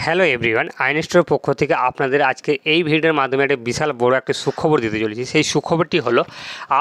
Hello everyone, আইনস্টোর পক্ষ থেকে আপনাদের আজকে এই ভিডিওর মাধ্যমে একটা বিশাল বড় একটা সুখবর দিতে চলেছি। সেই সুখবরটি হলো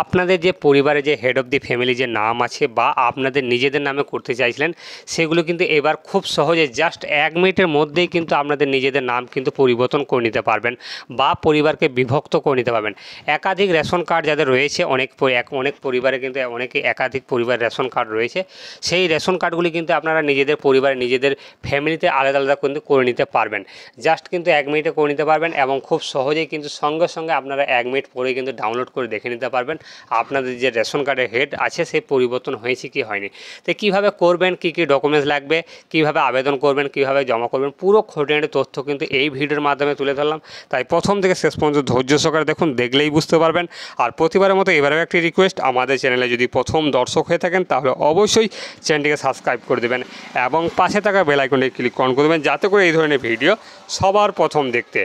আপনাদের যে পরিবারে যে হেড অফ দি ফ্যামিলি যে নাম আছে বা আপনাদের নিজেদের নামে করতে চাইছিলেন, সেগুলো কিন্তু এবার খুব সহজে জাস্ট 1 মিনিটের মধ্যেই কিন্তু আপনাদের নিজেদের নাম কিন্তু পরিবর্তন করে নিতে পারবেন বা পরিবারকে বিভক্ত করে নিতে পারবেন। একাধিক রেশন কার্ড যাদের রয়েছে, অনেক পরিবারে কিন্তু অনেকে একাধিক পরিবার রেশন কার্ড রয়েছে, সেই রেশন কার্ডগুলি কিন্তু আপনারা নিজেদের পরিবারে নিজেদের ফ্যামিলিতে আলাদা আলাদা কিন্তু করে নিতে পারবেন। জাস্ট কিন্তু 1 মিনিটে করে নিতে পারবেন এবং খুব সহজেই কিন্তু সঙ্গে সঙ্গে আপনারা 1 মিনিট পরে কিন্তু ডাউনলোড করে দেখে নিতে পারবেন আপনাদের যে রেশন কার্ডের হেড আছে সেই পরিবর্তন হয়েছে কি হয়নি। তো কীভাবে করবেন, কী কী ডকুমেন্টস লাগবে, কীভাবে আবেদন করবেন, কীভাবে জমা করবেন, পুরো খুঁটিনাটি তথ্য কিন্তু এই ভিডিওর মাধ্যমে তুলে ধরলাম। তাই প্রথম থেকে শেষ পর্যন্ত ধৈর্য সহকারে দেখুন, দেখলেই বুঝতে পারবেন। আর প্রতিবারের মতো এবারেও একটি রিকোয়েস্ট, আমাদের চ্যানেলে যদি প্রথম দর্শক হয়ে থাকেন তাহলে অবশ্যই চ্যানেলটিকে সাবস্ক্রাইব করে দেবেন এবং পাশে থাকা বেল আইকনটি ক্লিক অন করে দেবেন, যাতে করে এই ধরনের ভিডিও সবার প্রথম দেখতে।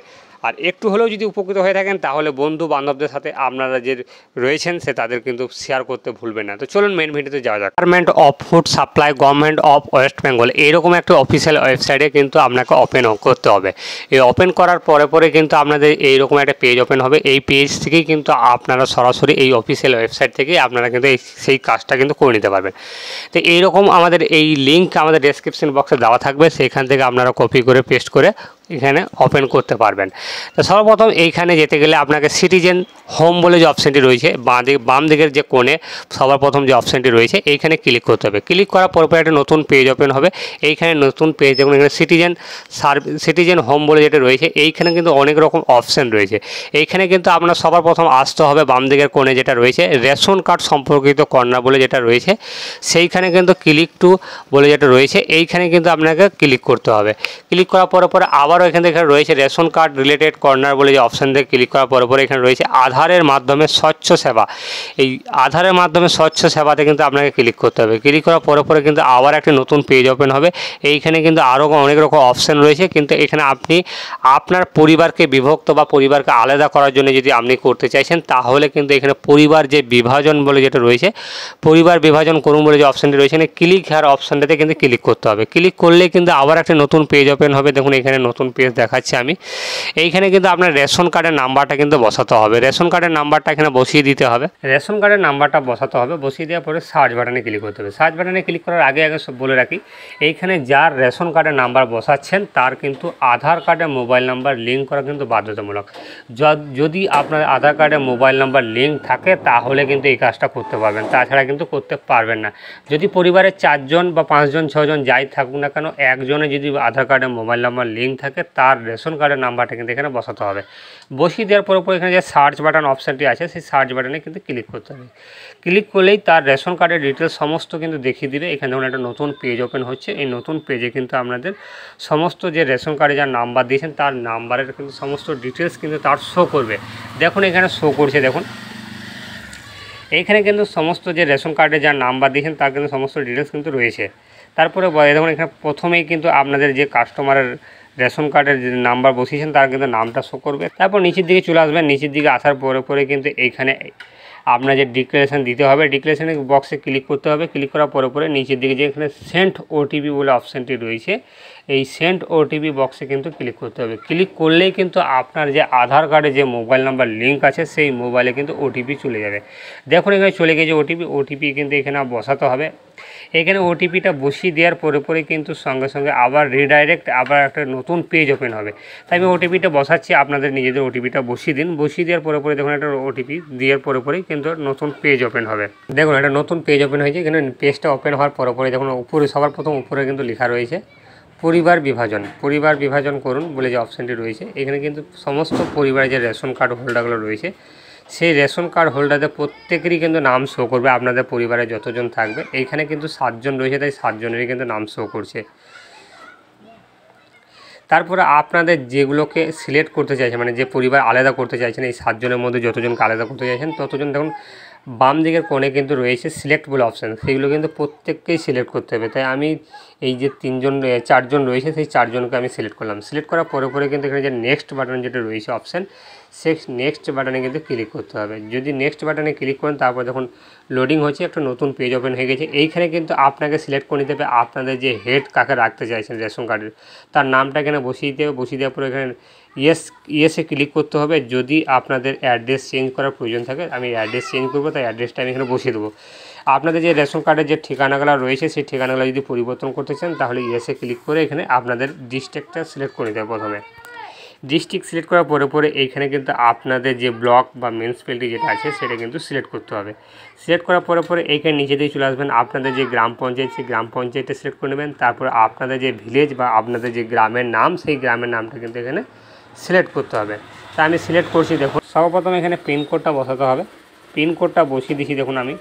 আর একটু হলেও যদি উপকৃত হয়ে থাকেন তাহলে বন্ধু বান্ধবদের সাথে আপনারা যে রয়েছেন সে তাদের কিন্তু শেয়ার করতে ভুলবেন না। তো চলুন মেন ভিডিওতে যাওয়া যাক। Department of food supply, government of West Bengal, এইরকম একটা অফিসিয়াল ওয়েবসাইটে কিন্তু আপনাকে ওপেন করতে হবে। এই ওপেন করার পরে কিন্তু আপনাদের এইরকম একটা পেজ ওপেন হবে। এই পেজ থেকেই কিন্তু আপনারা সরাসরি এই অফিসিয়াল ওয়েবসাইট থেকেই আপনারা কিন্তু সেই কাজটা কিন্তু করে নিতে পারবেন। তো এইরকম আমাদের এই লিঙ্ক আমাদের ডেসক্রিপশন বক্সে দেওয়া থাকবে, সেইখান থেকে আপনারা কপি করে পেস্ট করে এখানে ওপেন করতে পারবেন। তো সর্বপ্রথম এইখানে যেতে গেলে আপনাকে সিটিজেন হোম বলে যে অপশানটি রয়েছে বাম দিকের যে কোণে সবার প্রথম যে অপশানটি রয়েছে এইখানে ক্লিক করতে হবে। ক্লিক করার পর একটা নতুন পেজ ওপেন হবে। এইখানে নতুন পেজ দেখুন, এখানে সিটিজেন হোম বলে যেটা রয়েছে এইখানে কিন্তু অনেক রকম অপশান রয়েছে। এইখানে কিন্তু আপনার সবার প্রথম আসতে হবে বাম দিকের কোণে যেটা রয়েছে রেশন কার্ড সম্পর্কিত কর্নার বলে যেটা রয়েছে, সেইখানে কিন্তু ক্লিক টু বলে যেটা রয়েছে এইখানে কিন্তু আপনাকে ক্লিক করতে হবে। ক্লিক করার পরে আবারও এখানে রয়েছে রেশন কার্ড রিলেটেড কর্নার বলে যে অপশান থেকে ক্লিক করার পরে এখানে রয়েছে আধারের মাধ্যমে স্বচ্ছ সেবা। এই আধারের মাধ্যমে স্বচ্ছ সেবাতে কিন্তু আপনাকে ক্লিক করতে হবে। ক্লিক করার পরে কিন্তু আবার একটা নতুন পেজ ওপেন হবে। এইখানে কিন্তু আরও অনেক রকম অপশান রয়েছে, কিন্তু এখানে আপনি আপনার পরিবারকে বিভক্ত বা পরিবারকে আলাদা করার জন্য যদি আপনি করতে চাইছেন তাহলে কিন্তু এখানে পরিবার যে বিভাজন বলে যেটা রয়েছে, পরিবার বিভাজন করুন বলে যে অপশানটি রয়েছে এখানে ক্লিক হেয়ার অপশানটাতে কিন্তু ক্লিক করতে হবে। ক্লিক করলে কিন্তু আবার একটা নতুন পেজ ওপেন হবে। দেখুন এখানে নতুন পেজ দেখাচ্ছি আমি। এইখানে কিন্তু আপনার রেশন কার্ডের নাম্বারটা কিন্তু বসাতে হবে। রেশন কার্ডের নাম্বারটা এখানে বসিয়ে দিতে হবে। রেশন কার্ডের নাম্বারটা বসাতে হবে, বসিয়ে দেওয়ার পরে সার্চ বাটনে ক্লিক করতে হবে। সার্চ বাটনে ক্লিক করার আগে সব বলে রাখি, এইখানে যার রেশন কার্ডের নাম্বার বসাচ্ছেন তার কিন্তু আধার কার্ডের মোবাইল নাম্বার লিঙ্ক করা কিন্তু বাধ্যতামূলক। যদি আপনার আধার কার্ডের মোবাইল নাম্বার লিঙ্ক থাকে তাহলে কিন্তু এই কাজটা করতে পারবেন, তাছাড়া কিন্তু করতে পারবেন না। যদি পরিবারের 4 জন বা 5 জন 6 জন যাই থাকুক না কেন, একজনে যদি আধার কার্ডের মোবাইল নাম্বার লিঙ্ক থাকে তার রেশন কার্ডের নাম্বারটা কিন্তু এখানে বসাতে হবে। বসিয়ে দেওয়ার পরে এখানে যে সার্চ বাটন অপশানটি আছে সেই সার্চ বাটনে কিন্তু ক্লিক করতে হবে। ক্লিক করলেই তার রেশন কার্ডের ডিটেলস সমস্ত কিন্তু দেখিয়ে দিবে। এখানে ধরুন একটা নতুন পেজ ওপেন হচ্ছে। এই নতুন পেজে কিন্তু আপনাদের সমস্ত যে রেশন কার্ডে যার নাম্বার দিয়েছেন তার নাম্বারের কিন্তু সমস্ত ডিটেলস কিন্তু তার শো করবে। দেখুন এখানে শো করছে, দেখুন এইখানে কিন্তু সমস্ত যে রেশন কার্ডে যার নাম্বার দিয়েছেন তার কিন্তু সমস্ত ডিটেলস কিন্তু রয়েছে। তারপরে দেখুন এখানে প্রথমেই কিন্তু আপনাদের যে কাস্টমারের রেশন কার্ডের যে নাম্বার বসিয়েছেন তার কিন্তু নামটা শো করবে। তারপর নিচের দিকে চলে আসবেন। নিচের দিকে আসার পরে কিন্তু এইখানে আপনার যে ডিক্লারেশন দিতে হবে, ডিক্লারেশনের বক্সে ক্লিক করতে হবে। ক্লিক করার পরে নিচের দিকে যে এখানে সেন্ড ওটিপি বলে অপশানটি রয়েছে এই সেন্ড ওটিপি বক্সে কিন্তু ক্লিক করতে হবে। ক্লিক করলেই কিন্তু আপনার যে আধার কার্ডে যে মোবাইল নাম্বার লিঙ্ক আছে সেই মোবাইলে কিন্তু ওটিপি চলে যাবে। দেখুন এখানে চলে গেছে ওটিপি কিন্তু এখানে বসাতে হবে। এখানে ওটিপিটা বসিয়ে দেওয়ার পরে কিন্তু সঙ্গে সঙ্গে আবার রিডাইরেক্ট আবার একটা নতুন পেজ ওপেন হবে। তাই আমি ওটিপিটা বসাচ্ছি, আপনাদের নিজেদের ওটিপিটা বসিয়ে দিন। বসিয়ে দেওয়ার পরে দেখুন একটা ওটিপি দেওয়ার পরেই কিন্তু নতুন পেজ ওপেন হবে। দেখুন একটা নতুন পেজ ওপেন হয়েছে। এখানে পেজটা ওপেন হওয়ার পরে দেখুন উপরে সবার প্রথম উপরে কিন্তু লেখা রয়েছে পরিবার বিভাজন করুন বলে যে অপশানটি রয়েছে। এখানে কিন্তু সমস্ত পরিবারের যে রেশন কার্ড হোল্ডারগুলো রয়েছে সেই রেশন কার্ড হোল্ডারদের প্রত্যেকেরই কিন্তু নাম শো করবে। আপনাদের পরিবারে যতজন থাকবে এইখানে কিন্তু 7 জন রয়েছে, তাই 7 জনেরই কিন্তু নাম শো করছে। তারপরে আপনাদের যেগুলোকে সিলেক্ট করতে চাইছেন, মানে যে পরিবার আলাদা করতে চাইছেন, এই 7 জনের মধ্যে যতজনকে আলাদা করতে চাইছেন ততজন দেখুন বাম দিকের কোণে কিন্তু রয়েছে সিলেক্ট বলে অপশান, সেগুলো কিন্তু প্রত্যেককেই সিলেক্ট করতে হবে। তাই আমি এই যে চারজন রয়েছে সেই চারজনকে আমি সিলেক্ট করলাম। সিলেক্ট করার পরে কিন্তু এখানে যে নেক্সট বাটন যেটা রয়েছে অপশান, সেই নেক্সট বাটনে কিন্তু ক্লিক করতে হবে। যদি নেক্সট বাটনে ক্লিক করেন তারপর দেখুন লোডিং হচ্ছে, একটা নতুন পেজ ওপেন হয়ে গেছে। এইখানে কিন্তু আপনাকে সিলেক্ট করে নিতে হবে আপনাদের যে হেড কাকে রাখতে চাইছেন রেশন কার্ডের, তার নামটা এখানে বসিয়ে দেবে। বসিয়ে দেওয়ার পরে এখানে ইয়েসে ক্লিক করতে হবে। যদি আপনাদের অ্যাড্রেস চেঞ্জ করার প্রয়োজন থাকে, আমি অ্যাড্রেস চেঞ্জ করবো, তাই অ্যাড্রেসটা আমি এখানে বসিয়ে দেবো। আপনাদের যে রেশন কার্ডের যে ঠিকানাগুলো রয়েছে সেই ঠিকানাগুলো যদি পরিবর্তন করতে চান তাহলে ইয়েসে ক্লিক করে এখানে আপনাদের ডিস্ট্রিক্টটা সিলেক্ট করে নিতে হবে। প্রথমে ডিস্ট্রিক্ট সিলেক্ট করার পরে এইখানে কিন্তু আপনাদের যে ব্লক বা মিউনিসিপ্যালিটি যেটা আছে সেটা কিন্তু সিলেক্ট করতে হবে। সিলেক্ট করার পরে এইখানে নিচে দিয়ে চলে আসবেন, আপনাদের যে গ্রাম পঞ্চায়েত সেই গ্রাম পঞ্চায়েতটা সিলেক্ট করে নেবেন। তারপর আপনাদের যে ভিলেজ বা আপনাদের যে গ্রামের নাম সেই গ্রামের নামটা কিন্তু এখানে সিলেক্ট করতে হবে। তা আমি সিলেক্ট করছি। দেখুন সর্বপ্রথম এখানে পিনকোডটা বসাতে হবে। পিনকোডটা বসিয়ে দিচ্ছি। দেখুন আমি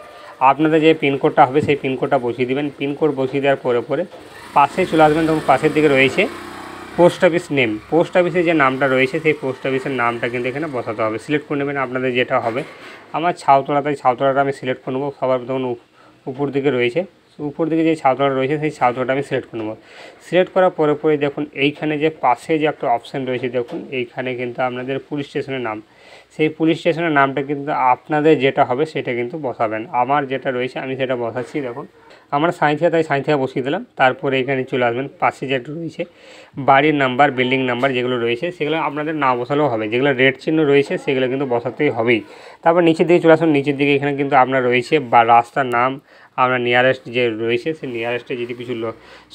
আপনাদের যে পিনকোডটা হবে সেই পিনকোডটা বসিয়ে দেবেন। পিনকোড বসিয়ে দেওয়ার পরে পাশে চলে আসবেন। তখন পাশের দিকে রয়েছে পোস্ট অফিস নেম, পোস্ট অফিসের যে নামটা রয়েছে সেই পোস্ট অফিসের নামটা কিন্তু এখানে বসাতে হবে। সিলেক্ট করে নেবেন আপনাদের যেটা হবে। আমার ছাউতলা, তাই ছাউতলাটা আমি সিলেক্ট করে নেবো। সবার তখন উপর দিকে রয়েছে, উপর দিকে যে ছাউতলাটা রয়েছে সেই ছাউতলাটা আমি সিলেক্ট করে নেবো। সিলেক্ট করার পরে দেখুন এইখানে যে পাশে যে একটা অপশান রয়েছে, দেখুন এইখানে কিন্তু আপনাদের পুলিশ স্টেশনের নাম, সেই পুলিশ স্টেশনের নামটা কিন্তু আপনাদের যেটা হবে সেটা কিন্তু বসাবেন। আমার যেটা রয়েছে আমি সেটা বসাচ্ছি। দেখুন আমার সাঁইথিয়া, তাই সাঁইথিয়া বসিয়ে দিলাম। তারপরে এখানে চলে আসবেন, পাশে যেটা রয়েছে বাড়ির নাম্বার, বিল্ডিং নাম্বার যেগুলো রয়েছে সেগুলো আপনাদের না বসালেও হবে। যেগুলো রেড চিহ্ন রয়েছে সেগুলো কিন্তু বসাতেই হবেই। তারপর নিচের দিকে চলে আসুন। নিচের দিকে এখানে কিন্তু আপনার রয়েছে বা রাস্তার নাম, আপনার নিয়ারেস্ট যে রয়েছে সেই নিয়ারেস্টে যদি কিছু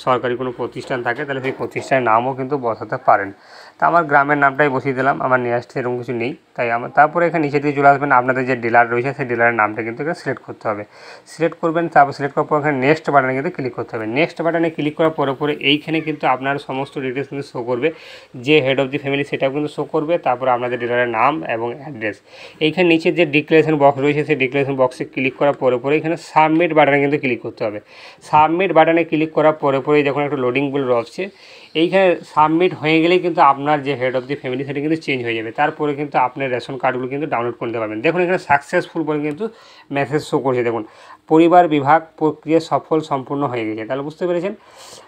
সরকারি কোনো প্রতিষ্ঠান থাকে তাহলে সেই প্রতিষ্ঠানের নামও কিন্তু বসাতে পারেন। তা আমার গ্রামের নামটাই বসিয়ে দিলাম, আমার নিয়ারেস্টে এরকম কিছু নেই। তাই তারপরে এখানে নিচে দিকে চলে আসবেন, আপনাদের যে ডিলার রয়েছে সেই ডিলারের নামটা কিন্তু এখানে সিলেক্ট করতে হবে। সিলেক্ট করবেন, তারপর সিলেক্ট করার পর এখানে নেক্সট বাটনে কিন্তু ক্লিক করতে হবে। নেক্সট বাটনে ক্লিক করার পরে এইখানে কিন্তু আপনার সমস্ত ডিটেলস কিন্তু শো করবে। যে হেড অফ দি ফ্যামিলি সেটাও কিন্তু শো করবে। তারপরে আপনাদের ডিলারের নাম এবং অ্যাড্রেস। এইখানে নিচে যে ডিক্লারেশন বক্স রয়েছে সেই ডিক্লারেশন বক্সে ক্লিক করার পরে এখানে সাবমিট বাটনে কিন্তু ক্লিক করতে হবে। সাবমিট বাটনে ক্লিক করার পরেই যখন একটা লোডিং বলে রয়েছে, এইখানে সাবমিট হয়ে গেলেই কিন্তু আপনার যে হেড অফ দি ফ্যামিলি সেটা কিন্তু চেঞ্জ হয়ে যাবে। তারপরে কিন্তু আপনার রেশন কার্ডগুলো কিন্তু ডাউনলোড করতে পারবেন। দেখুন এখানে সাকসেসফুল বলে কিন্তু মেসেজ শো করছে। দেখুন পরিবার বিভাগ প্রক্রিয়া সম্পূর্ণ হয়ে গেছে। তাহলে বুঝতে পেরেছেন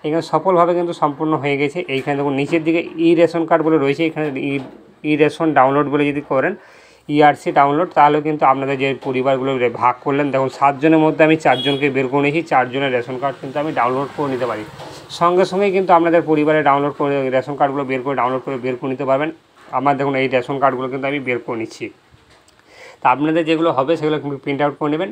এখানে সফলভাবে কিন্তু সম্পূর্ণ হয়ে গেছে। এইখানে দেখুন নিচের দিকে ই রেশন কার্ড বলে রয়েছে, এখানে ই রেশন ডাউনলোড বলে যদি করেন ইআরসি ডাউনলোড, তাহলে কিন্তু আপনাদের যে পরিবারগুলো ভাগ করলেন, দেখুন 7 জনের মধ্যে আমি 4 জনকে বের করে নিয়েছি। 4 জনের রেশন কার্ড কিন্তু আমি ডাউনলোড করে নিতে পারি। সঙ্গে সঙ্গেই কিন্তু আপনাদের পরিবারে ডাউনলোড করে রেশন কার্ডগুলো ডাউনলোড করে বের করে নিতে পারবেন। আমার দেখুন এই রেশন কার্ডগুলো কিন্তু আমি বের করে নিচ্ছি। তা আপনাদের যেগুলো হবে সেগুলো প্রিন্ট আউট করে নেবেন।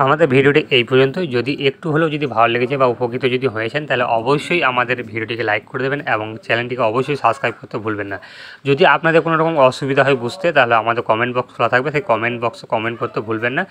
আমাদের ভিডিওটি এই পর্যন্তই। যদি একটু হলেও যদি ভালো লেগেছে বা উপকৃত যদি হয়েছেন তাহলে অবশ্যই আমাদের ভিডিওটিকে লাইক করে দেবেন এবং চ্যানেলটিকে অবশ্যই সাবস্ক্রাইব করতে ভুলবেন না। যদি আপনাদের কোনো রকম অসুবিধা হয় বুঝতে, তাহলে আমাদের কমেন্ট বক্স খোলা থাকবে, সেই কমেন্ট বক্সে কমেন্ট করতে ভুলবেন না।